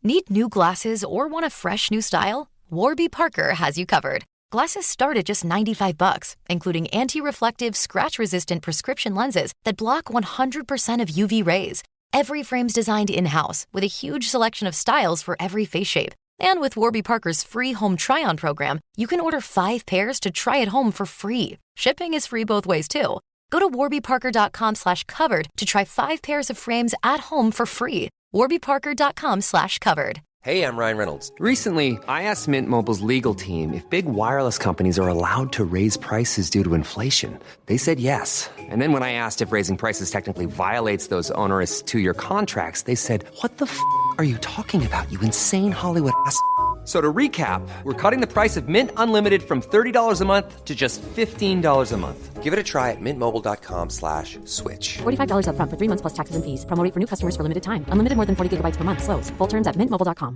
Need new glasses or want a fresh new style? Warby Parker has you covered. Glasses start at just $95, including anti-reflective, scratch-resistant prescription lenses that block 100% of UV rays. Every frame's designed in-house with a huge selection of styles for every face shape. And with Warby Parker's free home try-on program, you can order 5 pairs to try at home for free. Shipping is free both ways, too. Go to warbyparker.com/covered to try 5 pairs of frames at home for free. warbyparker.com/covered. Hey, I'm Ryan Reynolds. Recently, I asked Mint Mobile's legal team if big wireless companies are allowed to raise prices due to inflation. They said yes. And then when I asked if raising prices technically violates those onerous 2-year contracts, they said, "What the f*** are you talking about, you insane Hollywood ass?" So to recap, we're cutting the price of Mint Unlimited from $30 a month to just $15 a month. Give it a try at mintmobile.com/switch. $45 up front for 3 months plus taxes and fees. Promo rate for new customers for limited time. Unlimited more than 40 gigabytes per month. Slows full terms at mintmobile.com.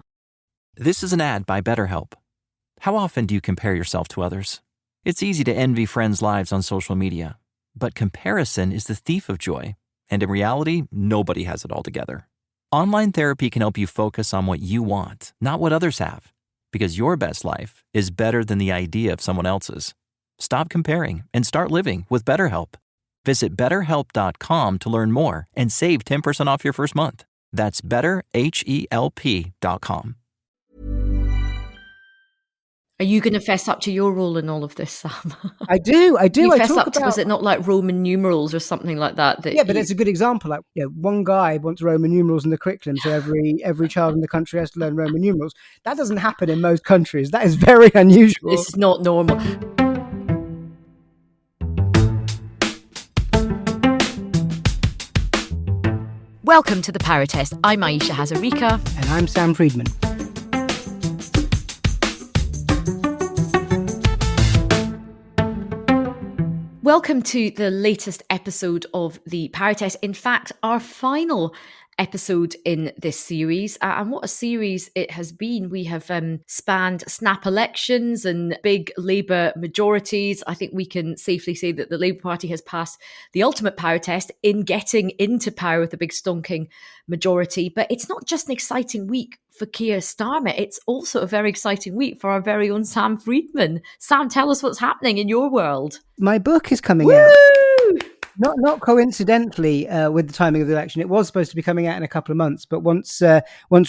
This is an ad by BetterHelp. How often do you compare yourself to others? It's easy to envy friends' lives on social media, but comparison is the thief of joy. And in reality, nobody has it all together. Online therapy can help you focus on what you want, not what others have. Because your best life is better than the idea of someone else's. Stop comparing and start living with BetterHelp. Visit BetterHelp.com to learn more and save 10% off your first month. That's BetterHelp.com. Are you going to fess up to your role in all of this, Sam? I do. You I fess talk up to, about... was it not like Roman numerals or something like that? Yeah, but it's a good example. Like, one guy wants Roman numerals in the curriculum, so every child in the country has to learn Roman numerals. That doesn't happen in most countries. That is very unusual. This is not normal. Welcome to the Power Test. I'm Ayesha Hazarika. And I'm Sam Freedman. Welcome to the latest episode of the Power Test. In fact, our final episode in this series. And what a series it has been. We have spanned snap elections and big Labour majorities. I think we can safely say that the Labour Party has passed the ultimate power test in getting into power with a big stonking majority. But it's not just an exciting week for Keir Starmer. It's also a very exciting week for our very own Sam Freedman. Sam, tell us what's happening in your world. My book is coming out. Not coincidentally with the timing of the election. It was supposed to be coming out in a couple of months, but once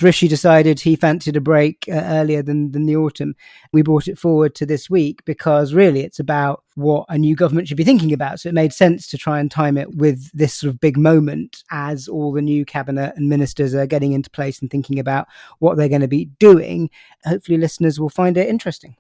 Rishi decided he fancied a break earlier than the autumn, we brought it forward to this week because really it's about what a new government should be thinking about. So it made sense to try and time it with this sort of big moment as all the new cabinet and ministers are getting into place and thinking about what they're going to be doing. Hopefully listeners will find it interesting.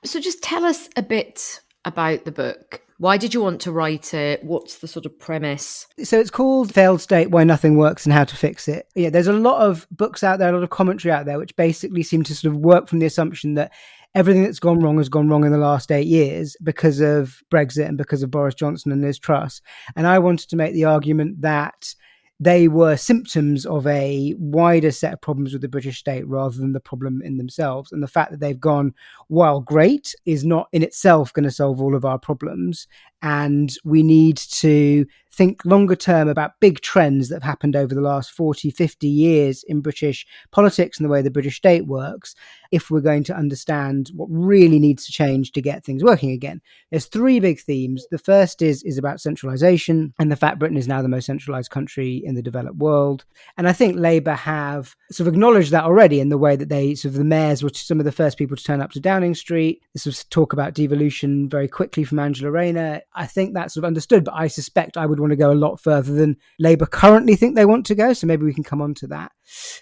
So just tell us a bit about the book. Why did you want to write it? What's the sort of premise? So it's called Failed State, Why Nothing Works and How to Fix It. Yeah, there's a lot of books out there, a lot of commentary out there, which basically seem to sort of work from the assumption that everything that's gone wrong has gone wrong in the last 8 years because of Brexit and because of Boris Johnson and Liz Truss. And I wanted to make the argument that they were symptoms of a wider set of problems with the British state rather than the problem in themselves. And the fact that they've gone, while great, is not in itself going to solve all of our problems. And we need to think longer term about big trends that have happened over the last 40, 50 years in British politics and the way the British state works, if we're going to understand what really needs to change to get things working again. There's 3 big themes. The first is about centralisation and the fact Britain is now the most centralised country in the developed world. And I think Labour have sort of acknowledged that already in the way that they sort of the mayors were some of the first people to turn up to Downing Street. This was talk about devolution very quickly from Angela Rayner. I think that's sort of understood, but I suspect I would want to go a lot further than Labour currently think they want to go. So maybe we can come on to that.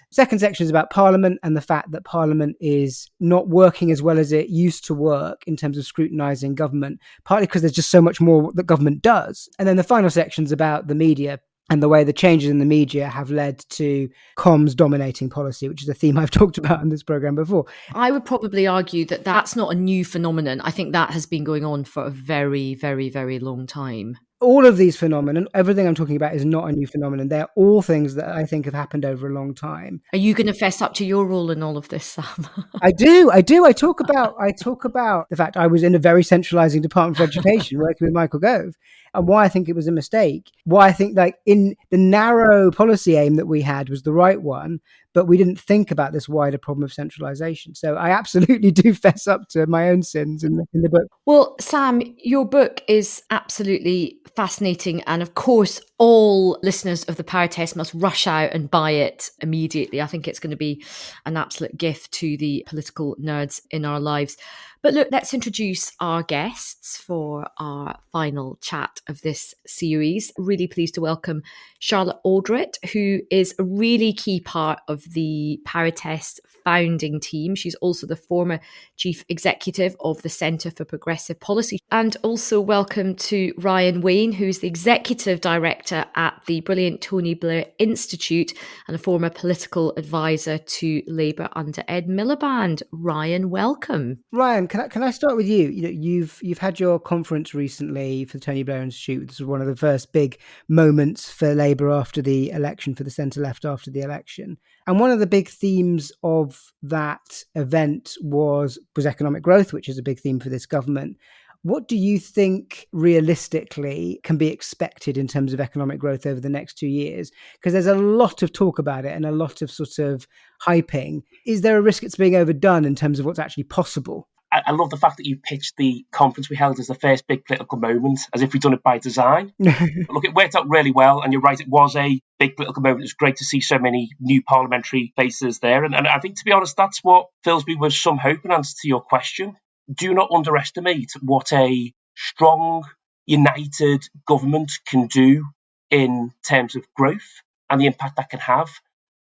Second section is about Parliament and the fact that Parliament is not working as well as it used to work in terms of scrutinising government, partly because there's just so much more that government does. And then the final section is about the media and the way the changes in the media have led to comms dominating policy, which is a theme I've talked about in this programme before. I would probably argue that that's not a new phenomenon. I think that has been going on for a very, very, very long time. All of these phenomena, everything I'm talking about is not a new phenomenon. They're all things that I think have happened over a long time. Are you going to fess up to your role in all of this, Sam? I do. I talk about the fact I was in a very centralising Department of Education working with Michael Gove, and why I think it was a mistake. Why I think, like, in the narrow policy aim that we had was the right one, but we didn't think about this wider problem of centralisation. So I absolutely do fess up to my own sins in the book. Well, Sam, your book is absolutely fascinating. And of course, all listeners of the Power Test must rush out and buy it immediately. I think it's going to be an absolute gift to the political nerds in our lives. But look, let's introduce our guests for our final chat of this series. Really pleased to welcome Charlotte Aldritt, who is a really key part of the Power Test founding team. She's also the former chief executive of the Centre for Progressive Policy. And also welcome to Ryan Wain, who's the executive director at the brilliant Tony Blair Institute and a former political advisor to Labour under Ed Miliband. Ryan, welcome. Ryan, can I start with you? You've had your conference recently for the Tony Blair Institute. This was one of the first big moments for Labour after the election, for the centre-left after the election. And one of the big themes of that event was economic growth, which is a big theme for this government. What do you think realistically can be expected in terms of economic growth over the next 2 years? Because there's a lot of talk about it and a lot of sort of hyping. Is there a risk it's being overdone in terms of what's actually possible? I love the fact that you pitched the conference we held as the first big political moment, as if we'd done it by design. Look, it worked out really well, and you're right, it was a big political moment. It was great to see so many new parliamentary faces there. And I think, to be honest, that's what fills me with some hope in answer to your question. Do not underestimate what a strong, united government can do in terms of growth and the impact that can have.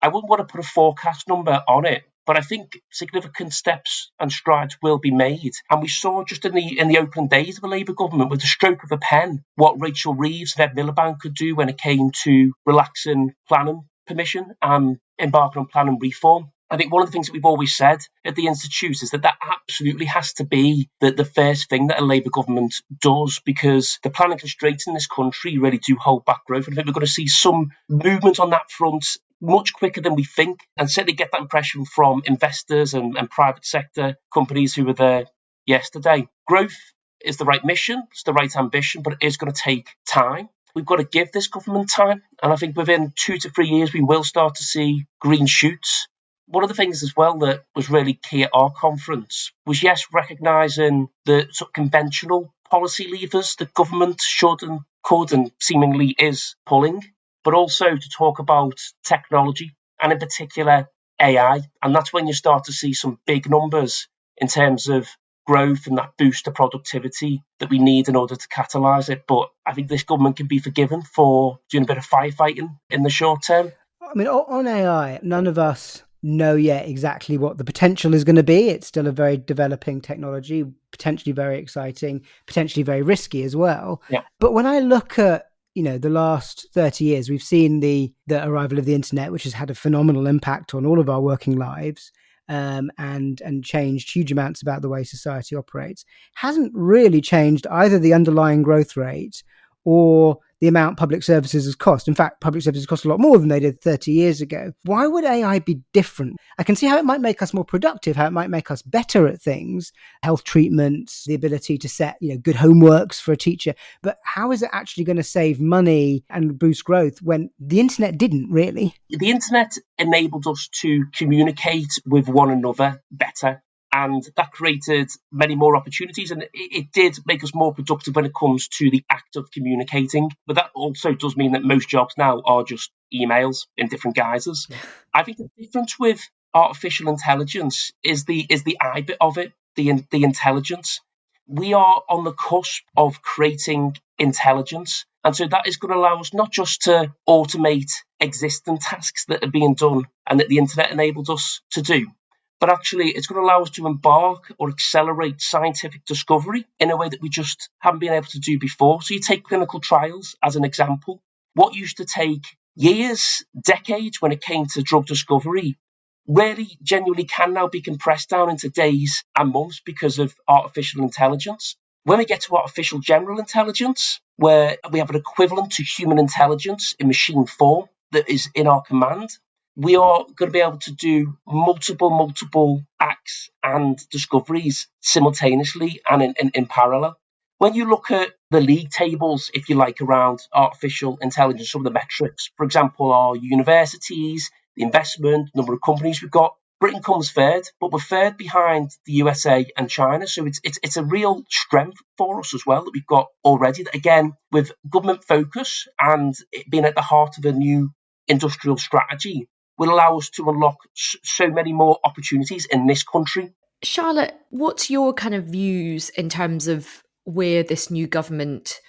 I wouldn't want to put a forecast number on it, but I think significant steps and strides will be made. And we saw just in the opening days of the Labour government, with the stroke of a pen, what Rachel Reeves and Ed Miliband could do when it came to relaxing planning permission and embarking on planning reform. I think one of the things that we've always said at the Institute is that absolutely has to be the first thing that a Labour government does, because the planning constraints in this country really do hold back growth. And I think we're going to see some movement on that front much quicker than we think, and certainly get that impression from investors and private sector companies who were there yesterday. Growth is the right mission, it's the right ambition, but it is going to take time. We've got to give this government time, and I think within 2 to 3 years we will start to see green shoots. One of the things as well that was really key at our conference was, yes, recognising the sort of conventional policy levers that government should and could and seemingly is pulling, but also to talk about technology and in particular AI. And that's when you start to see some big numbers in terms of growth and that boost to productivity that we need in order to catalyse it. But I think this government can be forgiven for doing a bit of firefighting in the short term. I mean, on AI, none of us know yet exactly what the potential is going to be. It's still a very developing technology, potentially very exciting, potentially very risky as well. Yeah. But when I look at the last 30 years, we've seen the arrival of the internet, which has had a phenomenal impact on all of our working lives, and changed huge amounts about the way society operates. Hasn't really changed either the underlying growth rate or the amount public services has cost. In fact, public services cost a lot more than they did 30 years ago. Why would AI be different? I can see how it might make us more productive, how it might make us better at things, health treatments, the ability to set, good homeworks for a teacher. But how is it actually going to save money and boost growth when the internet didn't really? The internet enabled us to communicate with one another better. And that created many more opportunities, and it did make us more productive when it comes to the act of communicating. But that also does mean that most jobs now are just emails in different guises. Yeah. I think the difference with artificial intelligence is the I bit of it, the intelligence. We are on the cusp of creating intelligence, and so that is going to allow us not just to automate existing tasks that are being done and that the internet enabled us to do, but actually it's going to allow us to embark or accelerate scientific discovery in a way that we just haven't been able to do before. So you take clinical trials as an example. What used to take years, decades when it came to drug discovery, really genuinely can now be compressed down into days and months because of artificial intelligence. When we get to artificial general intelligence, where we have an equivalent to human intelligence in machine form that is in our command, we are going to be able to do multiple acts and discoveries simultaneously and in parallel. When you look at the league tables, if you like, around artificial intelligence, some of the metrics, for example, are universities, the investment, number of companies we've got. Britain comes third, but we're third behind the USA and China. So it's a real strength for us as well that we've got already. That again, with government focus and it being at the heart of a new industrial strategy, will allow us to unlock so many more opportunities in this country. Charlotte, what's your kind of views in terms of where this new government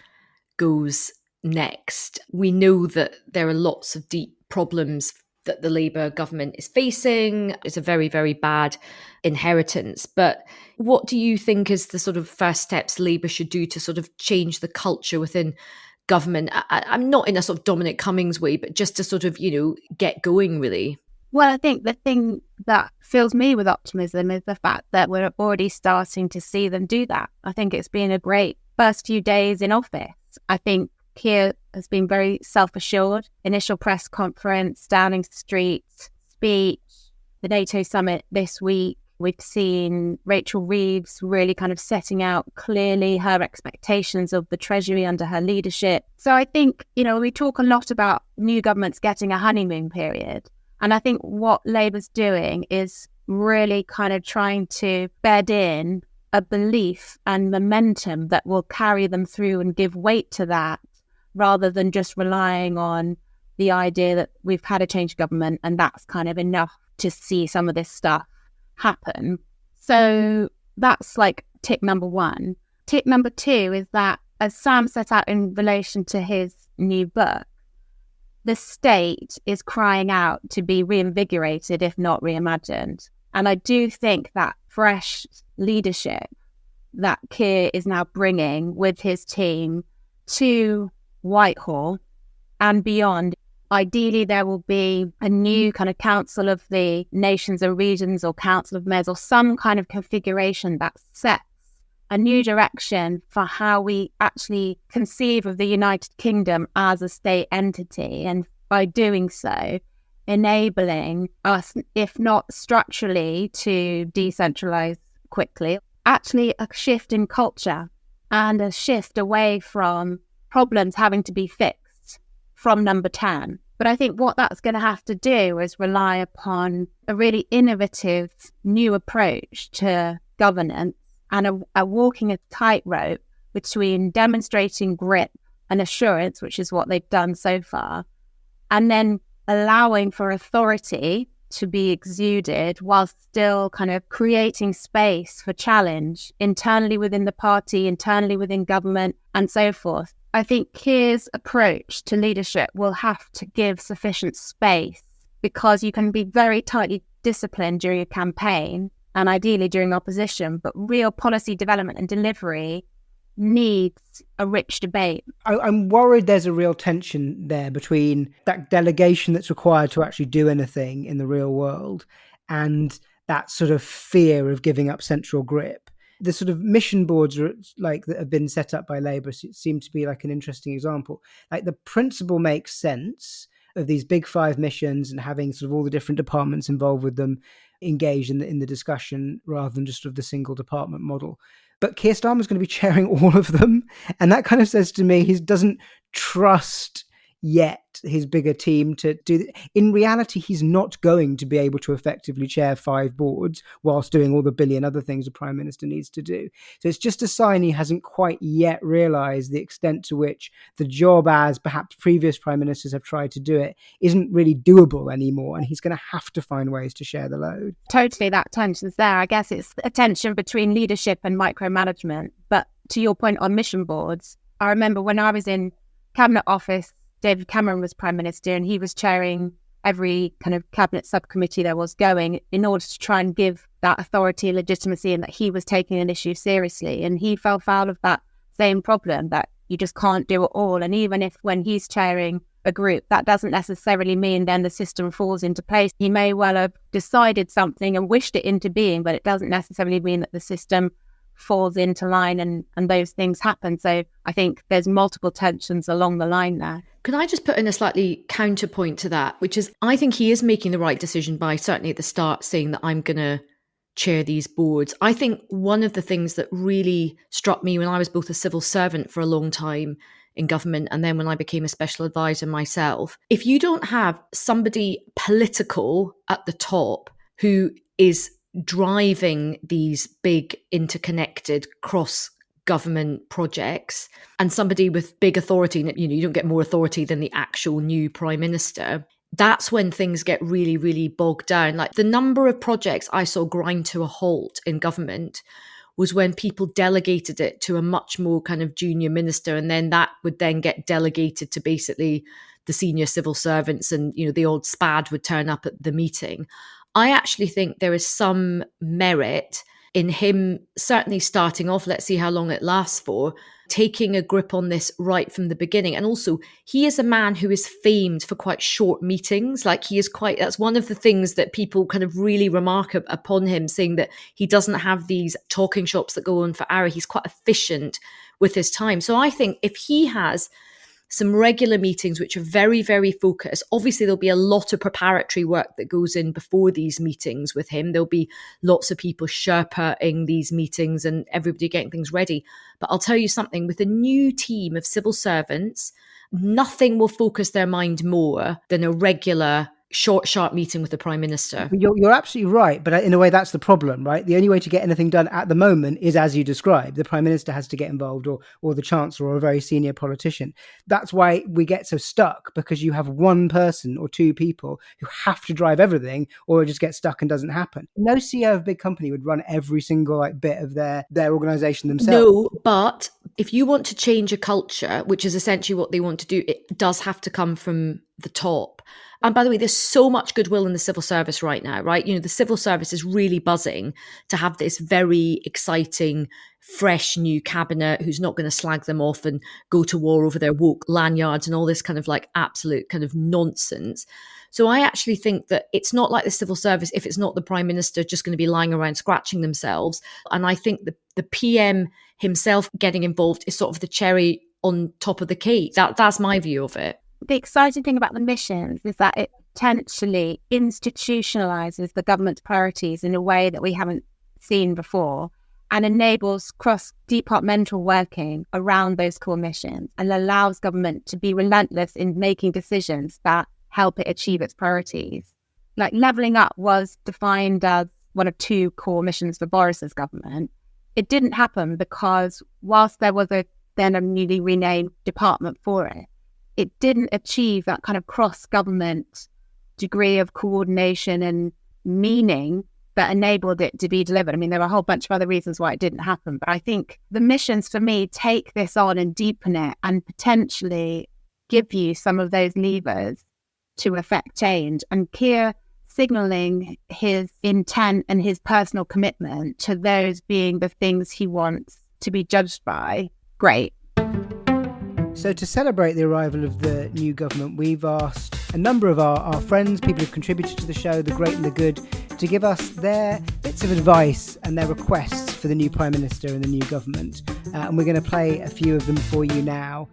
goes next? We know that there are lots of deep problems that the Labour government is facing. It's a very, very bad inheritance. But what do you think is the sort of first steps Labour should do to sort of change the culture within government? I'm not in a sort of Dominic Cummings way, but just to sort of, get going, really. Well, I think the thing that fills me with optimism is the fact that we're already starting to see them do that. I think it's been a great first few days in office. I think Keir has been very self-assured. Initial press conference, Downing Street speech, the NATO summit this week. We've seen Rachel Reeves really kind of setting out clearly her expectations of the Treasury under her leadership. So I think, we talk a lot about new governments getting a honeymoon period. And I think what Labour's doing is really kind of trying to bed in a belief and momentum that will carry them through and give weight to that, rather than just relying on the idea that we've had a change of government and that's kind of enough to see some of this stuff happen. So that's like tick number one. Tick number two is that, as Sam set out in relation to his new book, the state is crying out to be reinvigorated, if not reimagined. And I do think that fresh leadership that Keir is now bringing with his team to Whitehall and beyond. Ideally, there will be a new kind of Council of the Nations or Regions or Council of Mayors or some kind of configuration that sets a new direction for how we actually conceive of the United Kingdom as a state entity. And by doing so, enabling us, if not structurally, to decentralise quickly. Actually, a shift in culture and a shift away from problems having to be fixed from number 10. But I think what that's going to have to do is rely upon a really innovative new approach to governance and a walking a tightrope between demonstrating grip and assurance, which is what they've done so far, and then allowing for authority to be exuded while still kind of creating space for challenge internally within the party, internally within government, and so forth. I think Keir's approach to leadership will have to give sufficient space, because you can be very tightly disciplined during a campaign and ideally during opposition, but real policy development and delivery needs a rich debate. I'm worried there's a real tension there between that delegation that's required to actually do anything in the real world and that sort of fear of giving up central grip. The sort of mission boards that have been set up by Labour seem to be like an interesting example. Like, the principle makes sense of these big 5 missions and having sort of all the different departments involved with them engaged in the discussion rather than just sort of the single department model. But Keir Starmer's going to be chairing all of them. And that kind of says to me he doesn't trust yet his bigger team to do that. In reality, he's not going to be able to effectively chair 5 boards whilst doing all the billion other things a prime minister needs to do. So it's just a sign he hasn't quite yet realised the extent to which the job, as perhaps previous prime ministers have tried to do it, isn't really doable anymore, and he's going to have to find ways to share the load. Totally, that tension's there. I guess it's a tension between leadership and micromanagement. But to your point on mission boards, I remember when I was in Cabinet Office, David Cameron was Prime Minister, and he was chairing every kind of cabinet subcommittee there was going in order to try and give that authority and legitimacy, and that he was taking an issue seriously. And he fell foul of that same problem, that you just can't do it all. And even if when he's chairing a group, that doesn't necessarily mean then the system falls into place. He may well have decided something and wished it into being, but it doesn't necessarily mean that the system falls into line and those things happen. So I think there's multiple tensions along the line there. Can I just put in a slightly counterpoint to that, which is I think he is making the right decision by certainly at the start saying that I'm going to chair these boards. I think one of the things that really struck me when I was both a civil servant for a long time in government, and then when I became a special advisor myself, if you don't have somebody political at the top who is driving these big interconnected cross government projects, and somebody with big authority, you don't get more authority than the actual new prime minister, that's when things get really, really bogged down. Like the number of projects I saw grind to a halt in government was when people delegated it to a much more kind of junior minister, and then that would then get delegated to basically the senior civil servants, and the odd spad would turn up at the meeting. I actually think there is some merit in him certainly starting off, let's see how long it lasts for, taking a grip on this right from the beginning. And also, he is a man who is famed for quite short meetings. Like that's one of the things that people kind of really remark upon him, saying that he doesn't have these talking shops that go on for hours. He's quite efficient with his time. So I think if he has some regular meetings which are very, very focused. Obviously, there'll be a lot of preparatory work that goes in before these meetings with him. There'll be lots of people Sherpa-ing these meetings and everybody getting things ready. But I'll tell you something, with a new team of civil servants, nothing will focus their mind more than a regular short, sharp meeting with the Prime Minister. You're absolutely right, but in a way that's the problem, right? The only way to get anything done at the moment is as you described. The Prime Minister has to get involved, or the Chancellor, or a very senior politician. That's why we get so stuck, because you have one person or two people who have to drive everything, or it just gets stuck and doesn't happen. No CEO of a big company would run every single bit of their organisation themselves. No, but if you want to change a culture, which is essentially what they want to do, it does have to come from the top. And by the way, there's so much goodwill in the civil service right now, right? The civil service is really buzzing to have this very exciting, fresh new cabinet who's not going to slag them off and go to war over their woke lanyards and all this kind of absolute kind of nonsense. So I actually think that it's not like the civil service, if it's not the Prime Minister, just going to be lying around scratching themselves. And I think the PM himself getting involved is sort of the cherry on top of the cake. That's my view of it. The exciting thing about the missions is that it potentially institutionalizes the government's priorities in a way that we haven't seen before, and enables cross-departmental working around those core missions, and allows government to be relentless in making decisions that help it achieve its priorities. Like levelling up was defined as one of two core missions for Boris's government. It didn't happen because whilst there was then a newly renamed department for it, it didn't achieve that kind of cross-government degree of coordination and meaning that enabled it to be delivered. I mean, there are a whole bunch of other reasons why it didn't happen, but I think the missions for me take this on and deepen it and potentially give you some of those levers to affect change. And Keir signalling his intent and his personal commitment to those being the things he wants to be judged by, great. So to celebrate the arrival of the new government, we've asked a number of our friends, people who've contributed to the show, the great and the good, to give us their bits of advice and their requests for the new Prime Minister and the new government. And we're going to play a few of them for you now.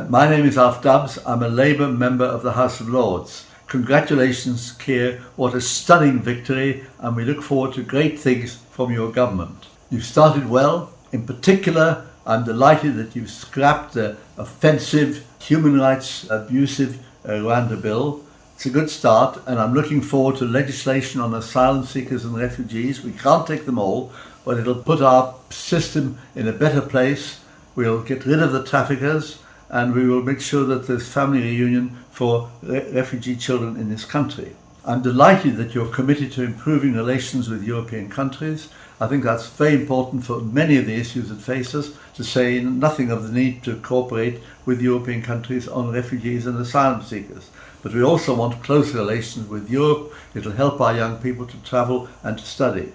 My name is Alf Dubbs. I'm a Labour member of the House of Lords. Congratulations, Keir. What a stunning victory, and we look forward to great things from your government. You've started well. In particular, I'm delighted that you've scrapped the offensive, human rights abusive Rwanda bill. It's a good start, and I'm looking forward to legislation on asylum seekers and refugees. We can't take them all, but it'll put our system in a better place. We'll get rid of the traffickers, and we will make sure that there's family reunion for refugee children in this country. I'm delighted that you're committed to improving relations with European countries. I think that's very important for many of the issues that face us, to say nothing of the need to cooperate with European countries on refugees and asylum seekers. But we also want close relations with Europe. It'll help our young people to travel and to study.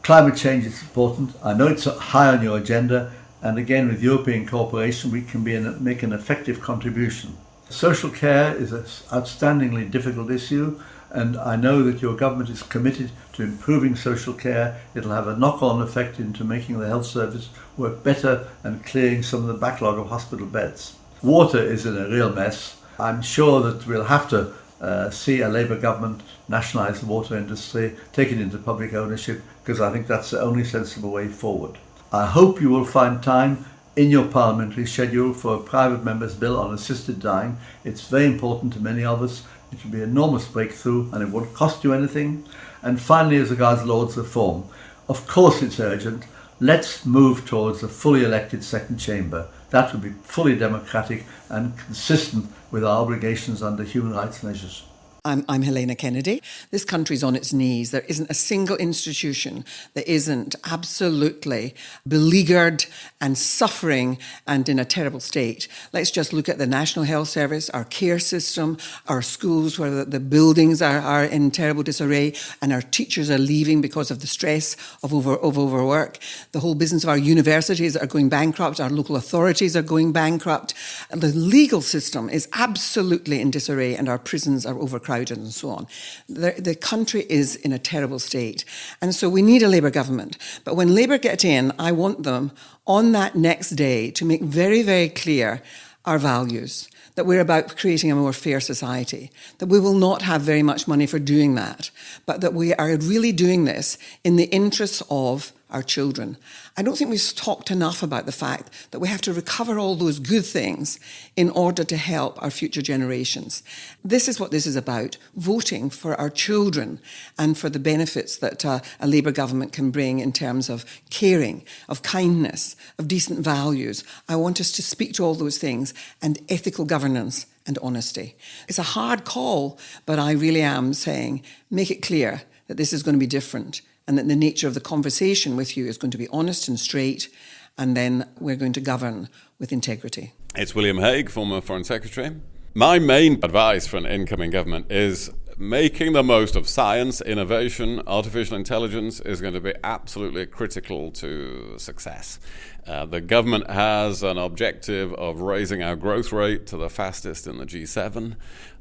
Climate change is important. I know it's high on your agenda, and again, with European cooperation, we can make an effective contribution. Social care is an outstandingly difficult issue, and I know that your government is committed to improving social care. It'll have a knock-on effect into making the health service work better and clearing some of the backlog of hospital beds. Water is in a real mess. I'm sure that we'll have to see a Labour government nationalise the water industry, take it into public ownership, because I think that's the only sensible way forward. I hope you will find time in your parliamentary schedule for a private member's bill on assisted dying. It's very important to many of us. It should be an enormous breakthrough and it won't cost you anything. And finally, as regards Lord's reform, of course it's urgent. Let's move towards a fully elected second chamber. That would be fully democratic and consistent with our obligations under human rights measures. I'm Helena Kennedy. This country's on its knees. There isn't a single institution that isn't absolutely beleaguered and suffering and in a terrible state. Let's just look at the National Health Service, our care system, our schools where the buildings are in terrible disarray and our teachers are leaving because of the stress of overwork. The whole business of our universities are going bankrupt, our local authorities are going bankrupt. And the legal system is absolutely in disarray and our prisons are overcrowded and so on. The country is in a terrible state. And so we need a Labour government. But when Labour get in, I want them on that next day to make very, very clear our values, that we're about creating a more fair society, that we will not have very much money for doing that, but that we are really doing this in the interests of our children. I don't think we've talked enough about the fact that we have to recover all those good things in order to help our future generations. This is what this is about, voting for our children and for the benefits that a Labour government can bring in terms of caring, of kindness, of decent values. I want us to speak to all those things and ethical governance and honesty. It's a hard call, but I really am saying, make it clear that this is going to be different and that the nature of the conversation with you is going to be honest and straight, and then we're going to govern with integrity. It's William Hague, former Foreign Secretary. My main advice for an incoming government is making the most of science, innovation. Artificial intelligence is going to be absolutely critical to success. The government has an objective of raising our growth rate to the fastest in the G7.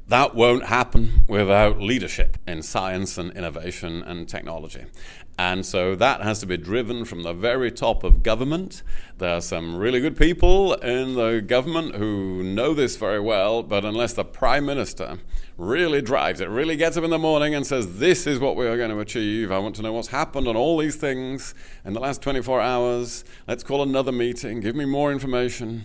That won't happen without leadership in science and innovation and technology. And so that has to be driven from the very top of government. There are some really good people in the government who know this very well, but unless the Prime Minister really drives it, really gets up in the morning and says, this is what we are going to achieve. I want to know what's happened on all these things in the last 24 hours. Let's call another meeting. Give me more information.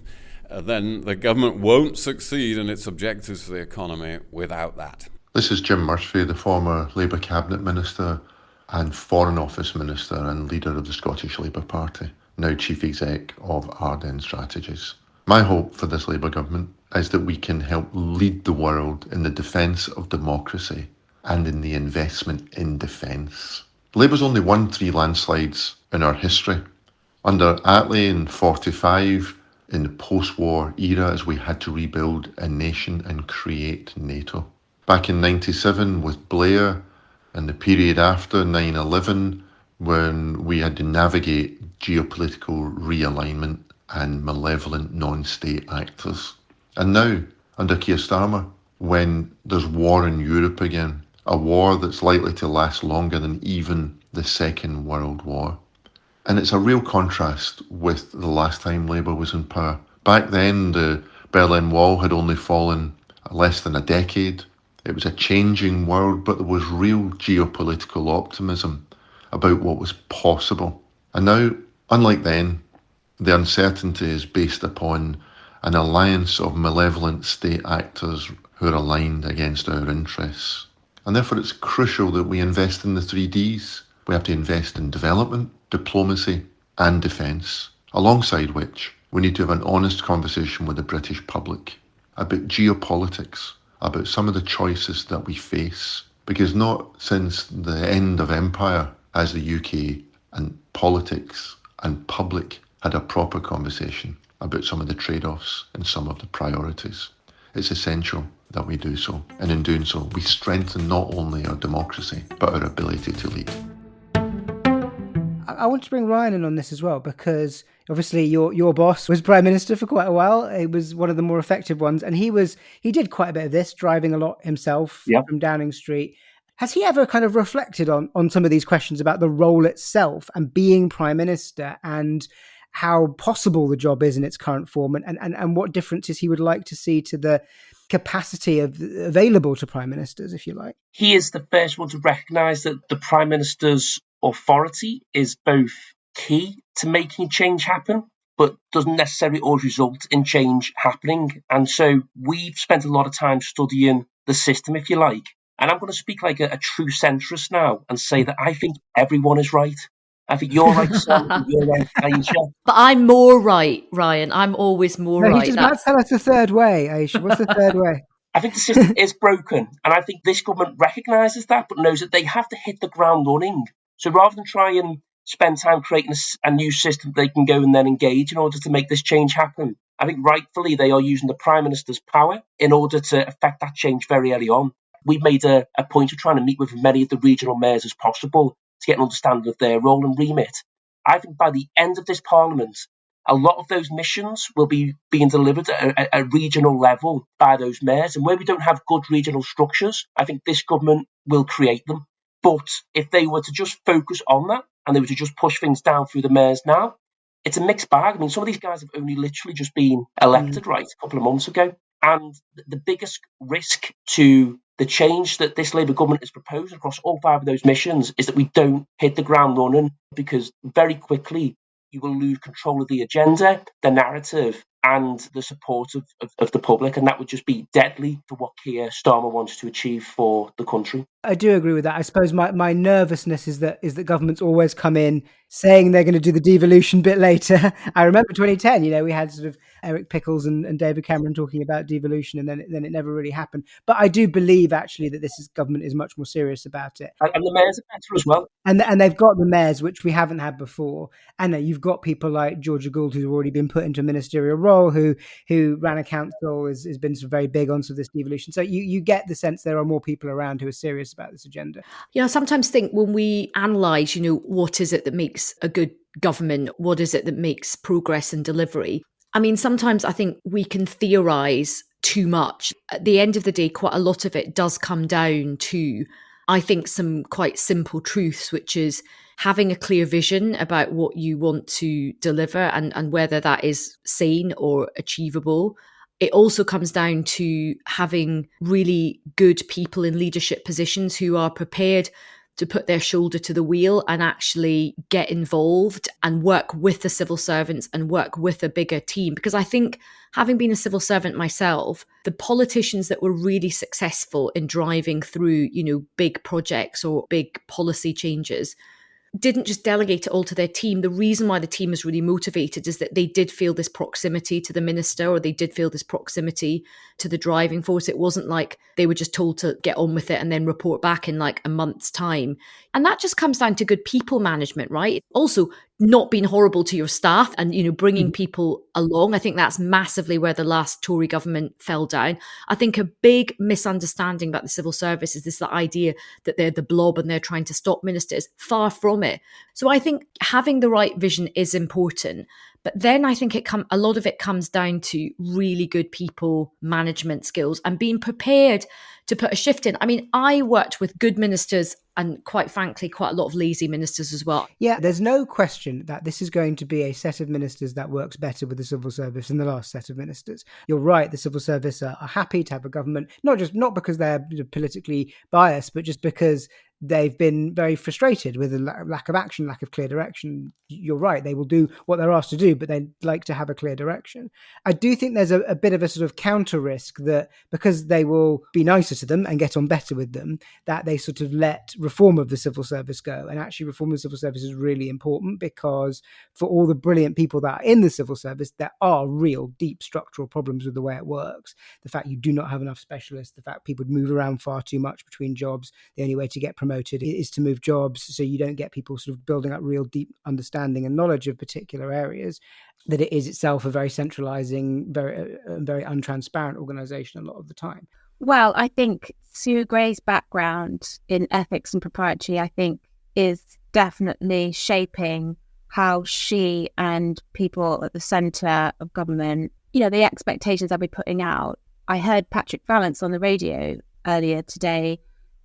Then the government won't succeed in its objectives for the economy without that. This is Jim Murphy, the former Labour Cabinet Minister and Foreign Office Minister and leader of the Scottish Labour Party, now Chief Exec of Arden Strategies. My hope for this Labour government is that we can help lead the world in the defence of democracy and in the investment in defence. Labour's only won 3 landslides in our history. Under Attlee in 45, in the post-war era, as we had to rebuild a nation and create NATO. Back in 97 with Blair and the period after 9/11, when we had to navigate geopolitical realignment and malevolent non-state actors. And now, under Keir Starmer, when there's war in Europe again, a war that's likely to last longer than even the Second World War. And it's a real contrast with the last time Labour was in power. Back then, the Berlin Wall had only fallen less than a decade. It was a changing world, but there was real geopolitical optimism about what was possible. And now, unlike then, the uncertainty is based upon an alliance of malevolent state actors who are aligned against our interests. And therefore it's crucial that we invest in the 3Ds. We have to invest in development, diplomacy and defence, alongside which we need to have an honest conversation with the British public about geopolitics, about some of the choices that we face, because not since the end of empire has the UK and politics and public had a proper conversation about some of the trade-offs and some of the priorities. It's essential that we do so, and in doing so, we strengthen not only our democracy, but our ability to lead. I want to bring Ryan in on this as well, because obviously your boss was Prime Minister for quite a while. He was one of the more effective ones, and he did quite a bit of this, driving a lot himself from Downing Street. Has he ever kind of reflected on some of these questions about the role itself and being Prime Minister and how possible the job is in its current form and what differences he would like to see to the capacity available to Prime Ministers, if you like? He is the first one to recognise that the Prime Minister's authority is both key to making change happen but doesn't necessarily always result in change happening. And so we've spent a lot of time studying the system, if you like. And I'm going to speak like a true centrist now and say that I think everyone is right. I think you're right, Sam, and you're right, Ayesha. But I'm more right, Ryan. I'm always more No, right. he's just about to tell us the third way, Ayesha. What's the third way? I think the system is broken, and I think this government recognises that, but knows that they have to hit the ground running. So rather than try and spend time creating a new system they can go and then engage in order to make this change happen, I think rightfully they are using the Prime Minister's power in order to effect that change very early on. We've made a point of trying to meet with many of the regional mayors as possible to get an understanding of their role and remit. I think by the end of this Parliament, a lot of those missions will be being delivered at a regional level by those mayors. And where we don't have good regional structures, I think this government will create them. But if they were to just focus on that and they were to just push things down through the mayors now, it's a mixed bag. I mean, some of these guys have only literally just been elected, right, a couple of months ago. And the biggest risk to the change that this Labour government is proposing across all 5 of those missions is that we don't hit the ground running, because very quickly you will lose control of the agenda, the narrative, and the support of the public. And that would just be deadly for what Keir Starmer wants to achieve for the country. I do agree with that. I suppose my nervousness is that governments always come in saying they're going to do the devolution bit later. I remember 2010, we had sort of Eric Pickles and David Cameron talking about devolution, and then it never really happened. But I do believe actually that this government is much more serious about it. And the mayors are better as well. And they've got the mayors, which we haven't had before. And you've got people like Georgia Gould, who's already been put into a ministerial role, who ran a council, has been sort of very big on sort of this devolution. So you get the sense there are more people around who are serious about this agenda. I sometimes think when we analyse, what is it that makes a good government? What is it that makes progress and delivery? I mean, sometimes I think we can theorise too much. At the end of the day, quite a lot of it does come down to, I think, some quite simple truths, which is having a clear vision about what you want to deliver and whether that is sane or achievable. It also comes down to having really good people in leadership positions who are prepared to put their shoulder to the wheel and actually get involved and work with the civil servants and work with a bigger team. Because I think, having been a civil servant myself, the politicians that were really successful in driving through, big projects or big policy changes didn't just delegate it all to their team. The reason why the team is really motivated is that they did feel this proximity to the minister, or they did feel this proximity to the driving force. It wasn't like they were just told to get on with it and then report back in like a month's time. And that just comes down to good people management, right? Also, not being horrible to your staff and, bringing people along. I think that's massively where the last Tory government fell down. I think a big misunderstanding about the civil service is this idea that they're the blob and they're trying to stop ministers. Far from it. So I think having the right vision is important. But then I think a lot of it comes down to really good people management skills and being prepared to put a shift in. I mean, I worked with good ministers and, quite frankly, quite a lot of lazy ministers as well. Yeah, there's no question that this is going to be a set of ministers that works better with the civil service than the last set of ministers. You're right, the civil service are happy to have a government, not because they're politically biased, but just because they've been very frustrated with the lack of action, lack of clear direction. You're right, they will do what they're asked to do, but they'd like to have a clear direction. I do think there's a bit of a sort of counter risk that because they will be nicer to them and get on better with them, that they sort of let reform of the civil service go. And actually reform of the civil service is really important, because for all the brilliant people that are in the civil service, there are real deep structural problems with the way it works. The fact you do not have enough specialists, the fact people move around far too much between jobs, the only way to get promoted is to move jobs, so you don't get people sort of building up real deep understanding and knowledge of particular areas, that it is itself a very centralizing, very untransparent organization a lot of the time. Well, I think Sue Gray's background in ethics and propriety, I think, is definitely shaping how she and people at the centre of government, the expectations they'll be putting out. I heard Patrick Vallance on the radio earlier today,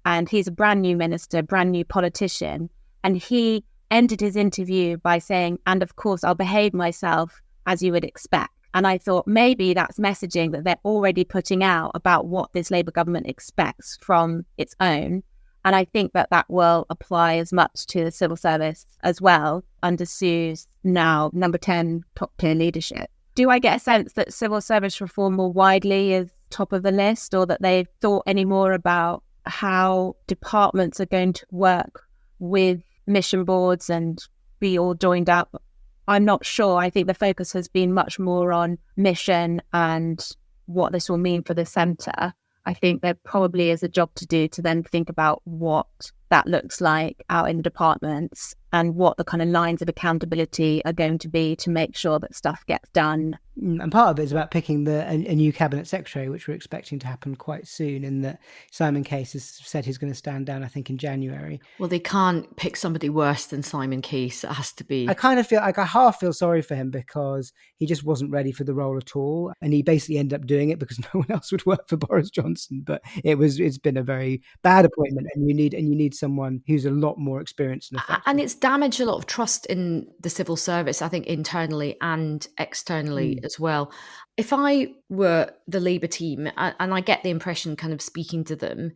and he's a brand new minister, brand new politician. And he ended his interview by saying, and of course, I'll behave myself as you would expect. And I thought maybe that's messaging that they're already putting out about what this Labour government expects from its own. And I think that that will apply as much to the civil service as well under Sue's now number 10 top tier leadership. Do I get a sense that civil service reform more widely is top of the list, or that they've thought any more about how departments are going to work with mission boards and be all joined up? I'm not sure. I think the focus has been much more on mission and what this will mean for the centre. I think there probably is a job to do to then think about what that looks like out in the departments and what the kind of lines of accountability are going to be to make sure that stuff gets done. And part of it is about picking a new cabinet secretary, which we're expecting to happen quite soon, in that Simon Case has said he's going to stand down, I think, in January. Well, they can't pick somebody worse than Simon Case. It has to be. I kind of feel like I half feel sorry for him because he just wasn't ready for the role at all. And he basically ended up doing it because no one else would work for Boris Johnson. But it's been a very bad appointment, and you need someone who's a lot more experienced and effective. And it's damaged a lot of trust in the civil service, I think, internally and externally as well. If I were the Labour team, and I get the impression kind of speaking to them,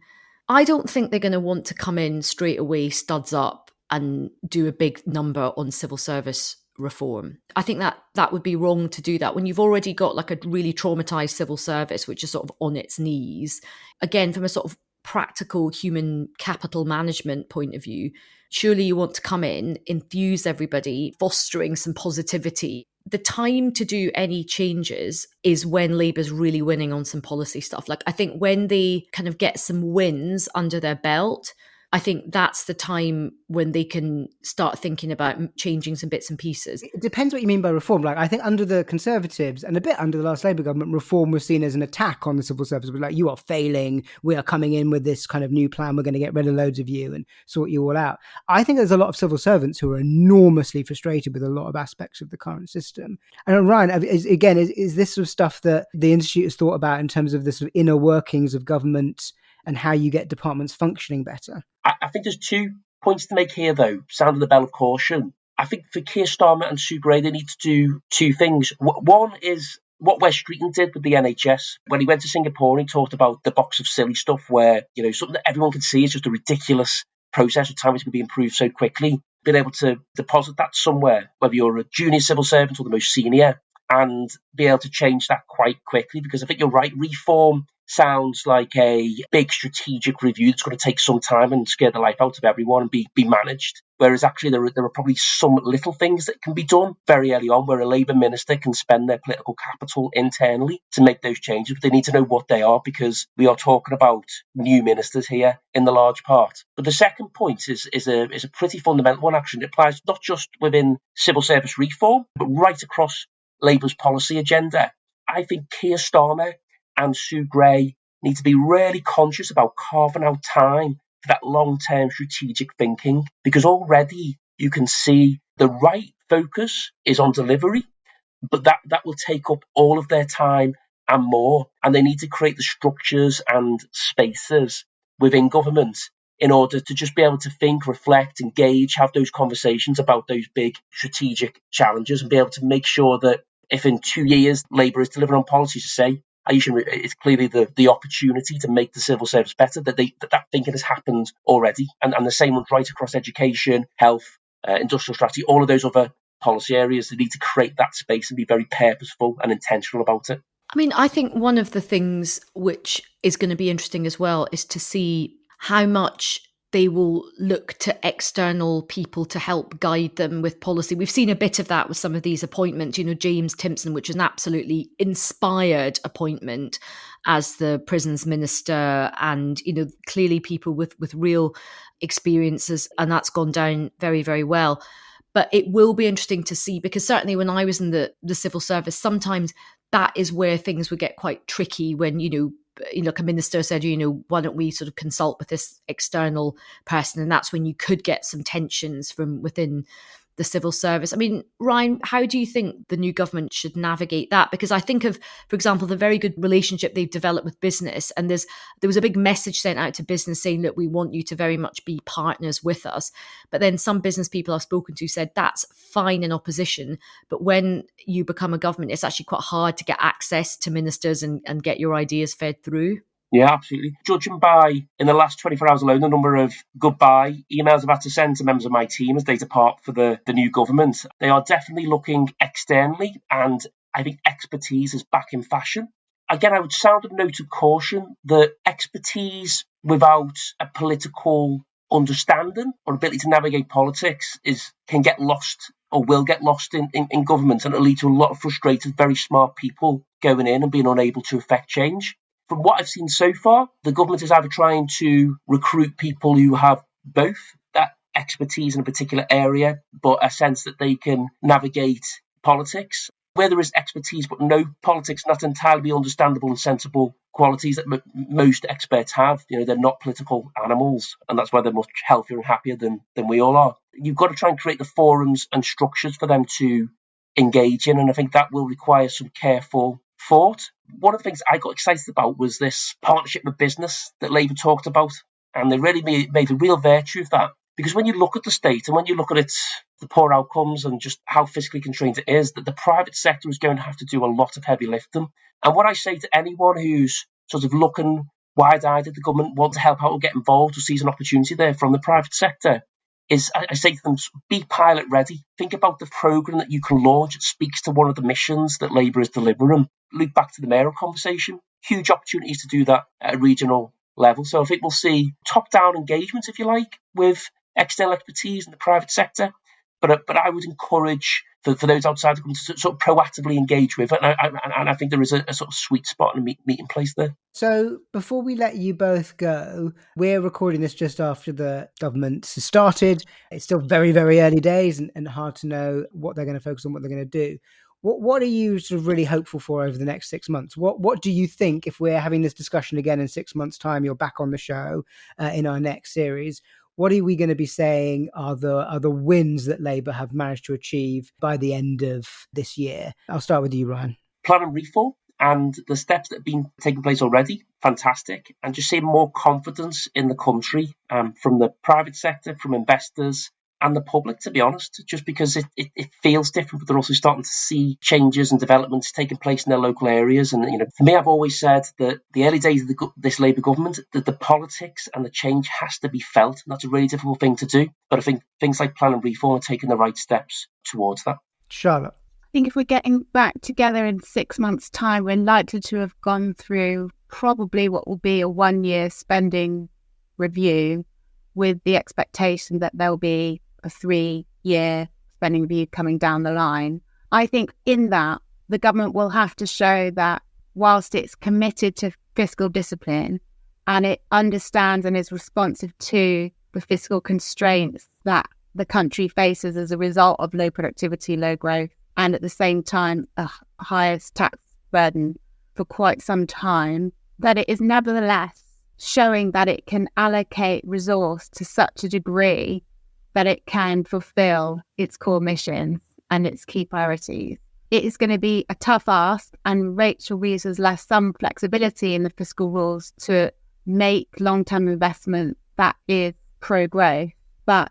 I don't think they're going to want to come in straight away, studs up, and do a big number on civil service reform. I think that would be wrong to do that when you've already got like a really traumatized civil service, which is sort of on its knees. Again, from a sort of practical human capital management point of view, surely you want to come in, infuse everybody, fostering some positivity. The time to do any changes is when Labour's really winning on some policy stuff. Like, I think when they kind of get some wins under their belt, I think that's the time when they can start thinking about changing some bits and pieces. It depends what you mean by reform. Like, I think under the Conservatives and a bit under the last Labour government, reform was seen as an attack on the civil service. It was like, you are failing. We are coming in with this kind of new plan. We're going to get rid of loads of you and sort you all out. I think there's a lot of civil servants who are enormously frustrated with a lot of aspects of the current system. And Ryan, is this sort of stuff that the Institute has thought about in terms of the sort of inner workings of government and how you get departments functioning better? I think there's 2 points to make here, though, sounding the bell of caution. I think for Keir Starmer and Sue Gray, they need to do 2 things. One is what Wes Streeton did with the NHS. When he went to Singapore, he talked about the box of silly stuff where, something that everyone can see is just a ridiculous process of time, which can be improved so quickly. Being able to deposit that somewhere, whether you're a junior civil servant or the most senior, and be able to change that quite quickly, because I think you're right, reform sounds like a big strategic review that's going to take some time and scare the life out of everyone and be managed. Whereas actually there are probably some little things that can be done very early on where a Labour minister can spend their political capital internally to make those changes. But they need to know what they are, because we are talking about new ministers here in the large part. But the second point is a pretty fundamental one, actually. It applies not just within civil service reform, but right across Labour's policy agenda. I think Keir Starmer and Sue Gray need to be really conscious about carving out time for that long-term strategic thinking, because already you can see the right focus is on delivery, but that will take up all of their time and more, and they need to create the structures and spaces within government in order to just be able to think, reflect, engage, have those conversations about those big strategic challenges, and be able to make sure that if in 2 years Labour is delivering on policies to say, it's clearly the opportunity to make the civil service better, that thinking has happened already. And the same one's right across education, health, industrial strategy, all of those other policy areas. They need to create that space and be very purposeful and intentional about it. I mean, I think one of the things which is going to be interesting as well is to see how much they will look to external people to help guide them with policy. We've seen a bit of that with some of these appointments. James Timpson, which is an absolutely inspired appointment as the prisons minister, and, clearly people with real experiences, and that's gone down very, very well. But it will be interesting to see, because certainly when I was in the civil service, sometimes that is where things would get quite tricky when, like a minister said, why don't we sort of consult with this external person? And that's when you could get some tensions from within the civil service. I mean, Ryan, how do you think the new government should navigate that? Because I think of, for example, the very good relationship they've developed with business. And there was a big message sent out to business saying, look, we want you to very much be partners with us. But then some business people I've spoken to said that's fine in opposition. But when you become a government, it's actually quite hard to get access to ministers and get your ideas fed through. Yeah, absolutely. Judging by, in the last 24 hours alone, the number of goodbye emails I've had to send to members of my team as they depart for the new government, they are definitely looking externally, and I think expertise is back in fashion. Again, I would sound a note of caution that expertise without a political understanding or ability to navigate politics can get lost or will get lost in government, and it'll lead to a lot of frustrated, very smart people going in and being unable to affect change. From what I've seen so far, the government is either trying to recruit people who have both that expertise in a particular area, but a sense that they can navigate politics. Where there is expertise but no politics, not entirely understandable and sensible qualities that most experts have. They're not political animals, and that's why they're much healthier and happier than we all are. You've got to try and create the forums and structures for them to engage in, and I think that will require some careful thought. One of the things I got excited about was this partnership with business that Labour talked about, and they really made a real virtue of that. Because when you look at the state and when you look at the poor outcomes and just how fiscally constrained it is, that the private sector is going to have to do a lot of heavy lifting. And what I say to anyone who's sort of looking wide-eyed at the government, want to help out or get involved or sees an opportunity there from the private sector, is I say to them, be pilot ready. Think about the programme that you can launch. It speaks to one of the missions that Labour is delivering. Look back to the mayoral conversation. Huge opportunities to do that at a regional level. So I think we'll see top-down engagement, if you like, with external expertise in the private sector. But I would encourage for those outside the government to sort of proactively engage with it. And I think there is a sort of sweet spot and a meeting place there. So before we let you both go, we're recording this just after the government has started. It's still very, very early days and hard to know what they're going to focus on, what they're going to do. What are you sort of really hopeful for over the next 6 months? What do you think, if we're having this discussion again in 6 months' time, you're back on the show in our next series, what are we going to be saying are the wins that Labour have managed to achieve by the end of this year? I'll start with you, Ryan. Plan and reform and the steps that have been taking place already, fantastic. And just seeing more confidence in the country from the private sector, from investors and the public, to be honest, just because it feels different, but they're also starting to see changes and developments taking place in their local areas. And, for me, I've always said that the early days of this Labour government, that the politics and the change has to be felt. And that's a really difficult thing to do. But I think things like plan and reform are taking the right steps towards that. Charlotte? I think if we're getting back together in 6 months' time, we're likely to have gone through probably what will be a 1-year spending review, with the expectation that there'll be a 3-year spending review coming down the line. I think in that, the government will have to show that whilst it's committed to fiscal discipline and it understands and is responsive to the fiscal constraints that the country faces as a result of low productivity, low growth, and at the same time, a highest tax burden for quite some time, that it is nevertheless showing that it can allocate resource to such a degree that it can fulfill its core missions and its key priorities. It is going to be a tough ask, and Rachel Reeves has left some flexibility in the fiscal rules to make long-term investment that is pro-growth. But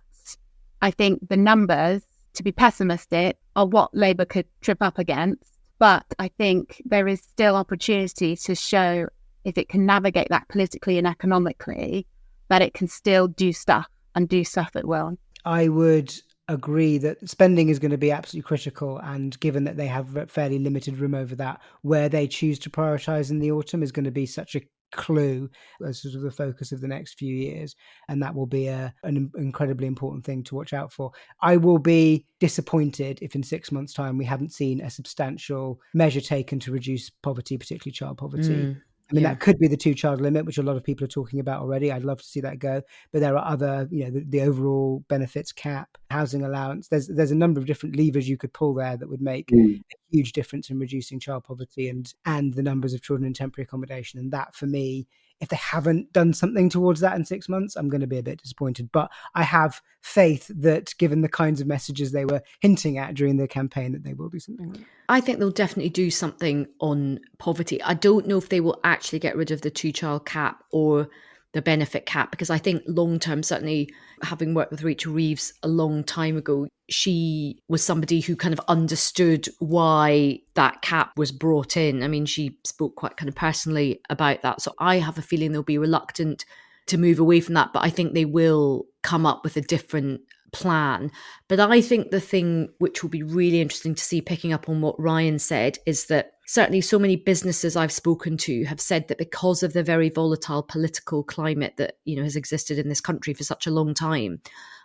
I think the numbers, to be pessimistic, are what Labour could trip up against. But I think there is still opportunity to show, if it can navigate that politically and economically, that it can still do stuff and do stuff at will. I would agree that spending is going to be absolutely critical, and given that they have fairly limited room over that, where they choose to prioritise in the autumn is going to be such a clue as sort of the focus of the next few years, and that will be an incredibly important thing to watch out for. I will be disappointed if in 6 months' time we haven't seen a substantial measure taken to reduce poverty, particularly child poverty. I mean, that could be the 2-child limit, which a lot of people are talking about already. I'd love to see that go. But there are other, the overall benefits cap, housing allowance. There's a number of different levers you could pull there that would make a huge difference in reducing child poverty and the numbers of children in temporary accommodation. And that, for me, if they haven't done something towards that in 6 months, I'm going to be a bit disappointed. But I have faith that, given the kinds of messages they were hinting at during the campaign, that they will do something like that. I think they'll definitely do something on poverty. I don't know if they will actually get rid of the 2-child cap or the benefit cap, because I think long term, certainly having worked with Rachel Reeves a long time ago, she was somebody who kind of understood why that cap was brought in. I mean, she spoke quite kind of personally about that. So I have a feeling they'll be reluctant to move away from that, but I think they will come up with a different plan. But I think the thing which will be really interesting to see, picking up on what Ryan said, is that certainly so many businesses I've spoken to have said that because of the very volatile political climate that, you know, has existed in this country for such a long time,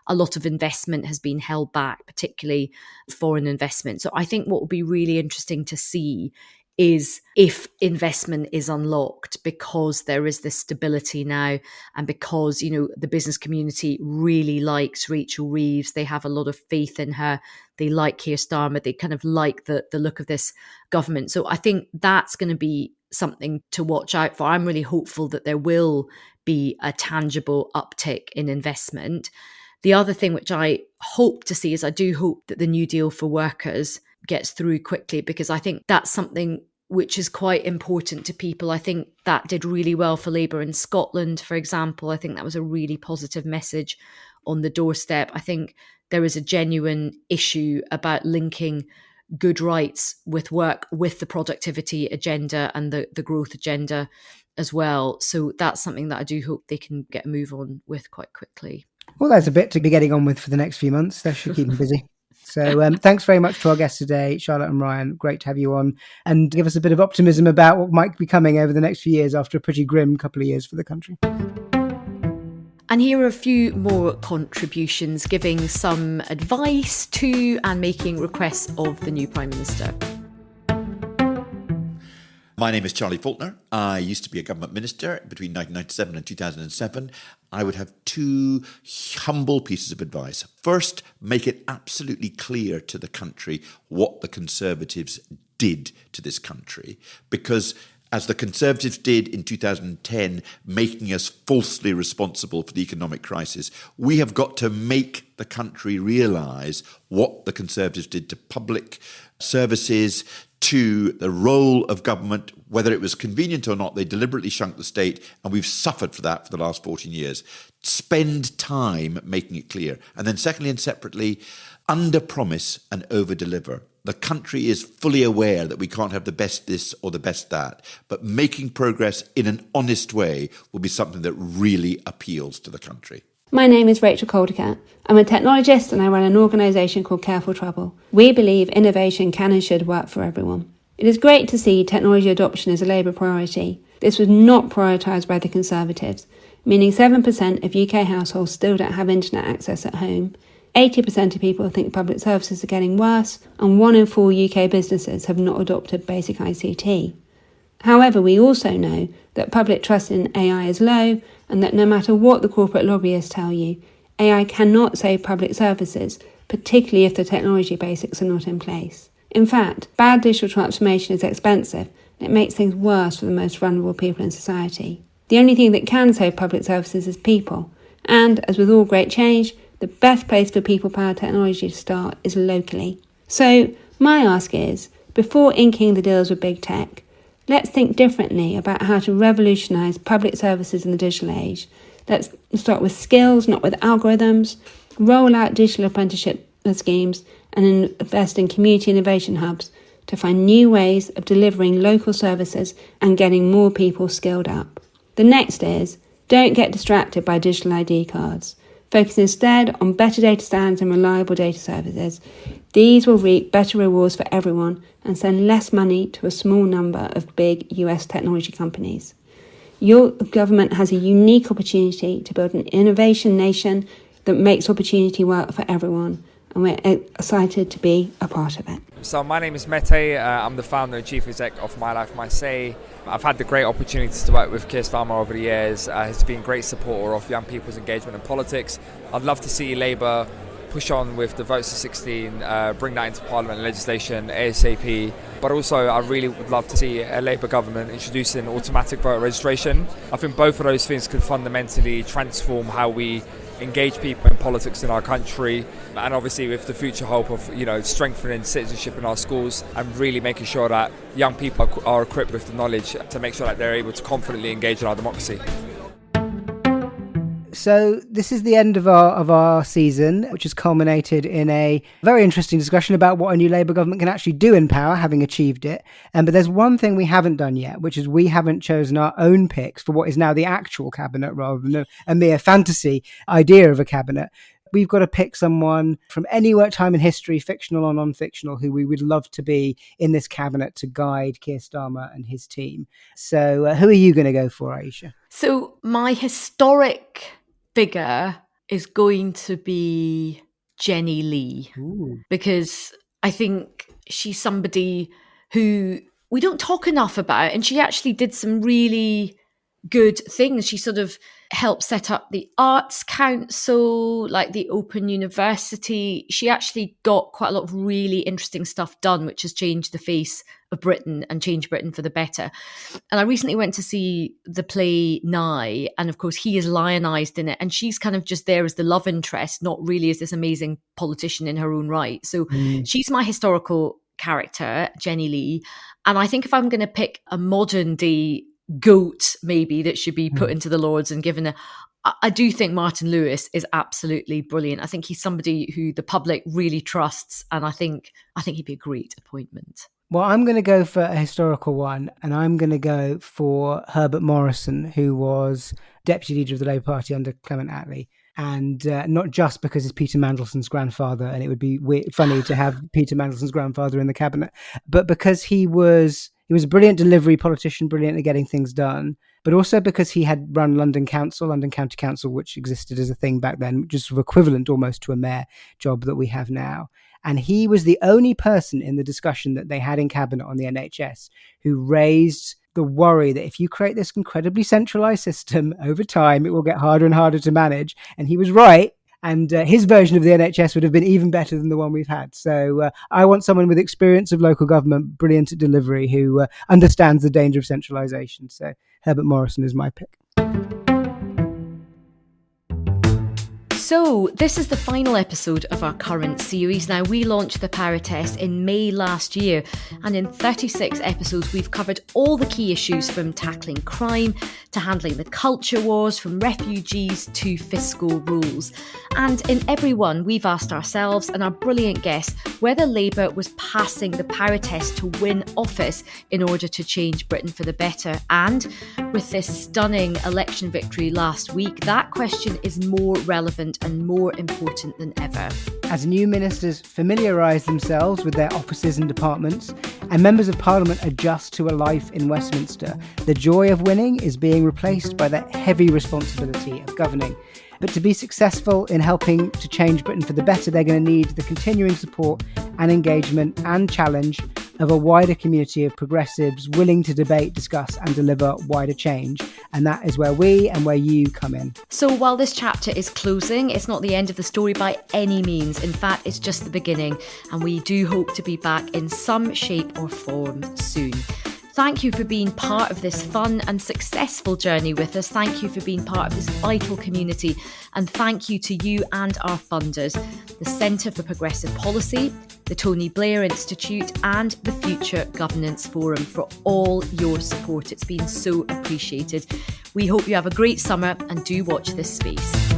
a lot of investment has been held back, particularly foreign investment. So I think what will be really interesting to see is if investment is unlocked, because there is this stability now, and because, you know, the business community really likes Rachel Reeves. They have a lot of faith in her. They like Keir Starmer. They kind of like the look of this government. So I think that's going to be something to watch out for. I'm really hopeful that there will be a tangible uptick in investment. The other thing which I hope to see is I do hope that the New Deal for workers gets through quickly, because I think that's something which is quite important to people. I think that did really well for Labour in Scotland, for example. I think that was a really positive message on the doorstep. I think there is a genuine issue about linking good rights with work, with the productivity agenda and the growth agenda as well. So that's something that I do hope they can get a move on with quite quickly. Well, there's a bit to be getting on with for the next few months. That should keep them busy. So thanks very much to our guests today, Charlotte and Ryan. Great to have you on and give us a bit of optimism about what might be coming over the next few years after a pretty grim couple of years for the country. And here are a few more contributions giving some advice to and making requests of the new Prime Minister. My name is Charlie Faulkner. I used to be a government minister between 1997 and 2007. I would have two humble pieces of advice. First, make it absolutely clear to the country what the Conservatives did to this country, because as the Conservatives did in 2010, making us falsely responsible for the economic crisis, we have got to make the country realise what the Conservatives did to public services, to the role of government. Whether it was convenient or not, they deliberately shrunk the state, and we've suffered for that for the last 14 years. Spend time making it clear. And then secondly and separately, under-promise and over-deliver. The country is fully aware that we can't have the best this or the best that, but making progress in an honest way will be something that really appeals to the country. My name is Rachel Caldercat. I'm a technologist and I run an organisation called Careful Trouble. We believe innovation can and should work for everyone. It is great to see technology adoption as a Labour priority. This was not prioritised by the Conservatives, meaning 7% of UK households still don't have internet access at home. 80% of people think public services are getting worse, and 1 in 4 UK businesses have not adopted basic ICT. However, we also know that public trust in AI is low, and that no matter what the corporate lobbyists tell you, AI cannot save public services, particularly if the technology basics are not in place. In fact, bad digital transformation is expensive, and it makes things worse for the most vulnerable people in society. The only thing that can save public services is people, and, as with all great change, the best place for people-powered technology to start is locally. So, my ask is, before inking the deals with big tech, let's think differently about how to revolutionise public services in the digital age. Let's start with skills, not with algorithms, roll out digital apprenticeship schemes, and invest in community innovation hubs to find new ways of delivering local services and getting more people skilled up. The next is, don't get distracted by digital ID cards. Focus instead on better data standards and reliable data services. These will reap better rewards for everyone and send less money to a small number of big US technology companies. Your government has a unique opportunity to build an innovation nation that makes opportunity work for everyone, and we're excited to be a part of it. So my name is Mete. I'm the founder and chief exec of My Life, My Say. I've had the great opportunity to work with Keir Starmer over the years. He's been a great supporter of young people's engagement in politics. I'd love to see Labour push on with the votes to 16, bring that into Parliament and legislation ASAP. But also I really would love to see a Labour government introducing automatic voter registration. I think both of those things could fundamentally transform how we engage people in politics in our country, and obviously with the future hope of strengthening citizenship in our schools and really making sure that young people are equipped with the knowledge to make sure that they're able to confidently engage in our democracy. So this is the end of our season, which has culminated in a very interesting discussion about what a new Labour government can actually do in power, having achieved it. But there's one thing we haven't done yet, which is we haven't chosen our own picks for what is now the actual cabinet rather than a mere fantasy idea of a cabinet. We've got to pick someone from any time in history, fictional or non-fictional, who we would love to be in this cabinet to guide Keir Starmer and his team. So who are you going to go for, Ayesha? So my historic figure is going to be Jenny Lee. Ooh. Because I think she's somebody who we don't talk enough about, and she actually did some really good things. She sort of helped set up the Arts Council, like the Open University. She actually got quite a lot of really interesting stuff done, which has changed the face of Britain and changed Britain for the better. And I recently went to see the play Nye, and of course he is lionised in it, and she's kind of just there as the love interest, not really as this amazing politician in her own right. So she's my historical character, Jenny Lee. And I think if I'm going to pick a modern day goat maybe that should be put into the Lords and given I do think Martin Lewis is absolutely brilliant. I think he's somebody who the public really trusts, and I think he'd be a great appointment. Well, I'm going to go for a historical one, and I'm going to go for Herbert Morrison, who was deputy leader of the Labour Party under Clement Attlee. And not just because he's Peter Mandelson's grandfather, and it would be funny to have Peter Mandelson's grandfather in the cabinet, but because he was a brilliant delivery politician, brilliant at getting things done, but also because he had run London County Council, which existed as a thing back then, which is sort of equivalent almost to a mayor job that we have now. And he was the only person in the discussion that they had in cabinet on the NHS who raised the worry that if you create this incredibly centralised system over time, it will get harder and harder to manage. And he was right. And his version of the NHS would have been even better than the one we've had. So I want someone with experience of local government, brilliant at delivery, who understands the danger of centralisation. So Herbert Morrison is my pick. So this is the final episode of our current series. Now, we launched the Power Test in May last year, and in 36 episodes we've covered all the key issues, from tackling crime to handling the culture wars, from refugees to fiscal rules. And in every one we've asked ourselves and our brilliant guests whether Labour was passing the Power Test to win office in order to change Britain for the better. And with this stunning election victory last week, that question is more relevant and more important than ever. As new ministers familiarise themselves with their offices and departments, and members of Parliament adjust to a life in Westminster, the joy of winning is being replaced by the heavy responsibility of governing. But to be successful in helping to change Britain for the better, they're going to need the continuing support and engagement and challenge of a wider community of progressives willing to debate, discuss and deliver wider change. And that is where we and where you come in. So while this chapter is closing, it's not the end of the story by any means. In fact, it's just the beginning. And we do hope to be back in some shape or form soon. Thank you for being part of this fun and successful journey with us. Thank you for being part of this vital community. And thank you to you and our funders, the Centre for Progressive Policy, the Tony Blair Institute and the Future Governance Forum for all your support. It's been so appreciated. We hope you have a great summer and do watch this space.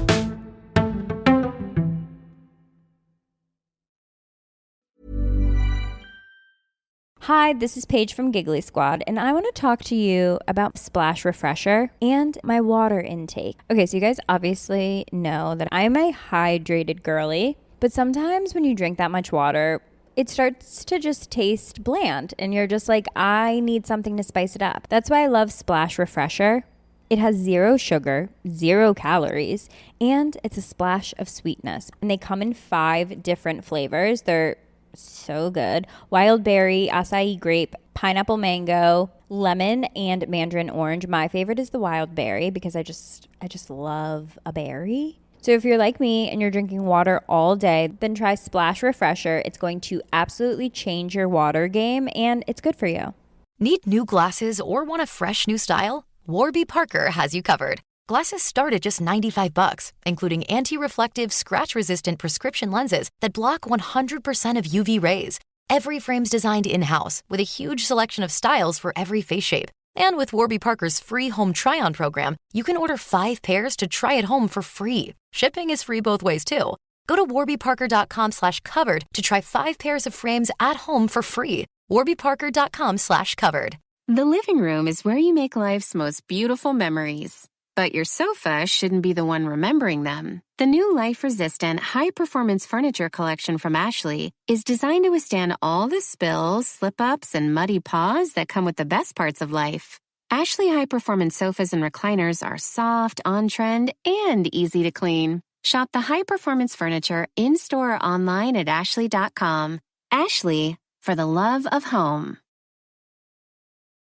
Hi, this is Paige from Giggly Squad, and I want to talk to you about Splash Refresher and my water intake. Okay, so you guys obviously know that I'm a hydrated girly, but sometimes when you drink that much water, it starts to just taste bland, and you're just like, I need something to spice it up. That's why I love Splash Refresher. It has 0 sugar, 0 calories, and it's a splash of sweetness. And they come in 5 different flavors. They're so good. Wild berry, acai grape, pineapple mango, lemon, and mandarin orange. My favorite is the wild berry because I just love a berry. So if you're like me and you're drinking water all day, then try Splash Refresher. It's going to absolutely change your water game, and it's good for you. Need new glasses or want a fresh new style? Warby Parker has you covered. Glasses start at just $95, including anti-reflective, scratch-resistant prescription lenses that block 100% of UV rays. Every frame's designed in-house with a huge selection of styles for every face shape. And with Warby Parker's free home try-on program, you can order 5 pairs to try at home for free. Shipping is free both ways, too. Go to warbyparker.com/covered to try 5 pairs of frames at home for free. warbyparker.com/covered. The living room is where you make life's most beautiful memories. But your sofa shouldn't be the one remembering them. The new life-resistant, high-performance furniture collection from Ashley is designed to withstand all the spills, slip-ups, and muddy paws that come with the best parts of life. Ashley high-performance sofas and recliners are soft, on-trend, and easy to clean. Shop the high-performance furniture in-store or online at ashley.com. Ashley, for the love of home.